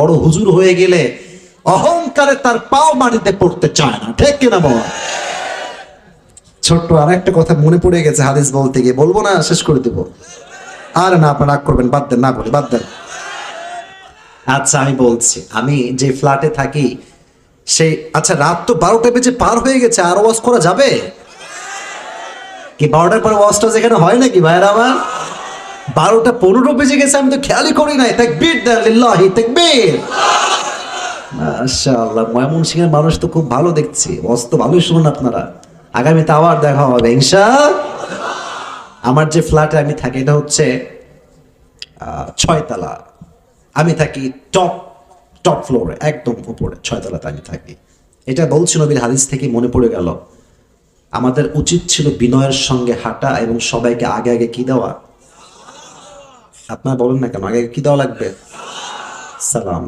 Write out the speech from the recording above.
বড় হুজুর হয়ে গেলে অহংকারে তার পাও মাটিতে পড়তে চায় না, ঠিক কিনা বল? ছোট্ট আর একটা কথা মনে পড়ে গেছে হাদিস বলতে গিয়ে, বলবো না, শেষ করে দেবো। আর না, আপনার রাগ করবেন, বাদ দেন, না বলে বাদ দেন। আচ্ছা আমি বলছি, আমি যে ফ্ল্যাটে থাকি সেই, আচ্ছা রাত তো 12টা বেজে পার হয়ে গেছে, আর ওয়াজ করা যাবে কি? 12টার পরে ওয়াজটা যেখানে হয় নাকি ভাইরা আমার? 12টা 15 বেজে গেছে, আমি তো খেয়ালই করি নাই। তাকবীর দেন, লিল্লাহি তাকবীর। মাশাআল্লাহ, ময়মনসিংহের মানুষ তো খুব ভালো দেখছি, ওয়াজ তো ভালোই শুনুন আপনারা। আগামীতে আবার দেখা হবে ইনশাআল্লাহ। আমার যে ফ্ল্যাটে আমি থাকি এটা হচ্ছে 6 তলা। আমি থাকি টপ টপ ফ্লোরে, একদম উপরে 6 তলাতে আমি থাকি। এটা বলছি নবীর হাদিস থেকে মনে পড়ে গেল। আমাদের উচিত ছিল বিনয়ের সঙ্গে হাঁটা এবং সবাইকে আগে আগে কি দেওয়া। আপনারা বলেন না কেন, আগে আগে কি দেওয়া লাগবে? সালাম।